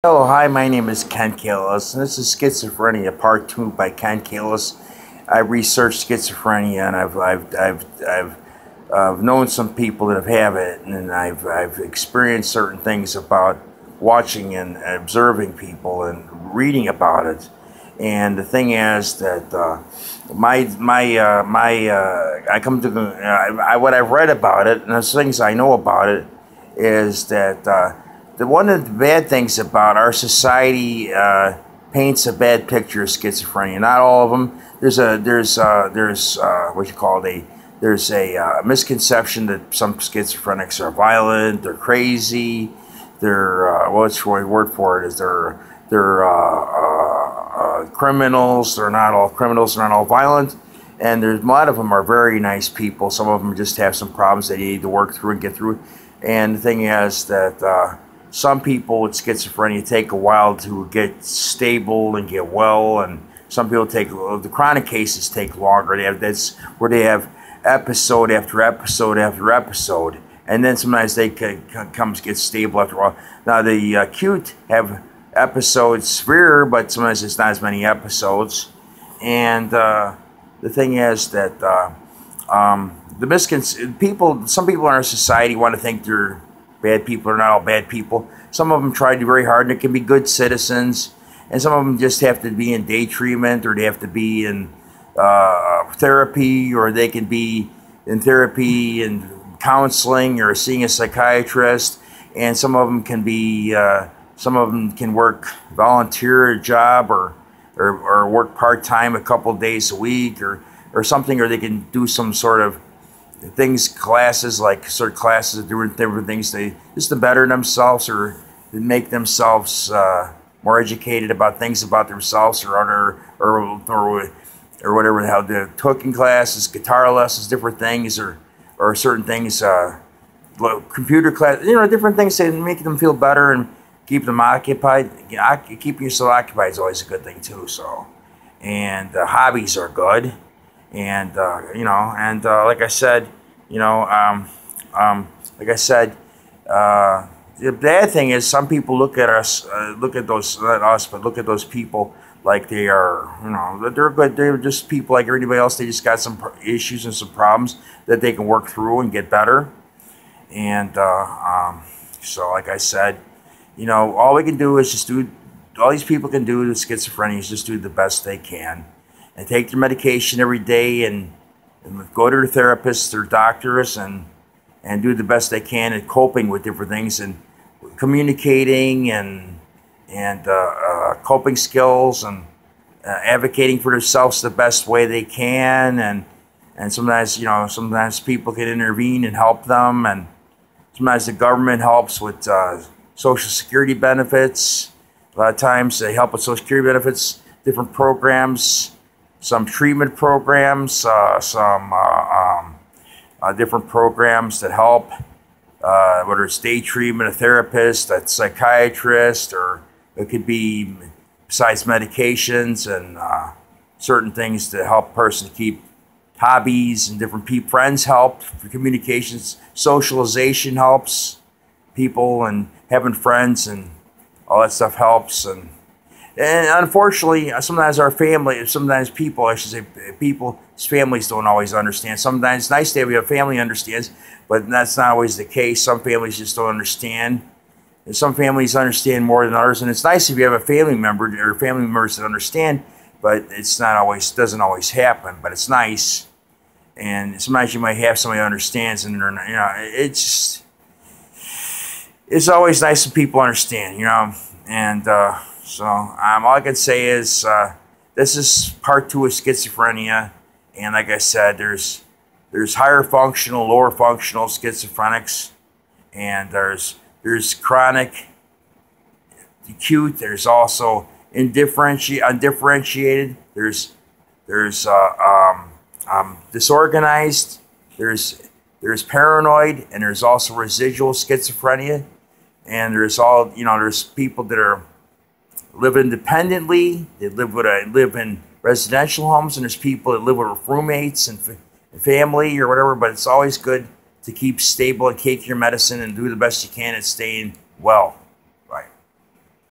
Hello, hi, my name is Ken Kalis, and this is Schizophrenia Part 2 by Ken Kalis. I researched schizophrenia, and I've known some people that have it, and I've experienced certain things about watching and observing people and reading about it. And the thing is that I come to what I've read about it, and the things I know about it is that one of the bad things about our society paints a bad picture of schizophrenia. Not all of them. There's what you call there's a misconception that some schizophrenics are violent, they're crazy, they're what's the word for it is they're criminals. They're not all criminals. They're not all violent. And there's a lot of them are very nice people. Some of them just have some problems they need to work through and get through. And the thing is that some people with schizophrenia take a while to get stable and get well, and some people the chronic cases take longer. That's where they have episode after episode after episode, and then sometimes they can get stable after a while. Now the acute have episodes severe, but sometimes it's not as many episodes. And the thing is that some people in our society want to think they're bad people. Are not all bad people. Some of them try to do very hard, and it can be good citizens. And some of them just have to be in day treatment, or they have to be in therapy, or they can be in therapy and counseling, or seeing a psychiatrist. And some of them can be, some of them can work volunteer job, or work part time a couple days a week, or something, or they can do some sort of classes, like certain classes, doing different things just to better themselves, or to make themselves more educated about things about themselves, or whatever the hell, the cooking classes, guitar lessons, different things, or certain things, computer class, different things to make them feel better and keep them occupied. Keeping yourself occupied is always a good thing too. So, and hobbies are good. And like I said, the bad thing is some people look at us, look at those people like they are, they're good. They're just people like everybody else. They just got some issues and some problems that they can work through and get better. And so, like I said, all we can do is all these people can do with schizophrenia is just do the best they can. And take their medication every day, and go to their therapists, their doctors, and do the best they can at coping with different things, and communicating, and coping skills, and advocating for themselves the best way they can. And sometimes, sometimes people can intervene and help them, and sometimes the government helps with Social Security benefits. A lot of times they help with Social Security benefits, different programs, some treatment programs, some different programs that help, whether it's day treatment, a therapist, a psychiatrist, or it could be besides medications and certain things to help a person keep hobbies, and different friends help for communications. Socialization helps people, and having friends and all that stuff helps. And unfortunately, sometimes people's families don't always understand. Sometimes it's nice to have a family that understands, but that's not always the case. Some families just don't understand. And some families understand more than others. And it's nice if you have a family member or family members that understand, but doesn't always happen. But it's nice. And sometimes you might have somebody who understands, and it's always nice when people understand, and so all I can say is this is part 2 of schizophrenia, and like I said, there's higher functional, lower functional schizophrenics, and there's chronic, acute. There's also undifferentiated. There's disorganized. There's paranoid, and there's also residual schizophrenia, and there's people that live independently. They live in residential homes, and there's people that live with roommates and family or whatever. But it's always good to keep stable and take your medicine and do the best you can at staying well.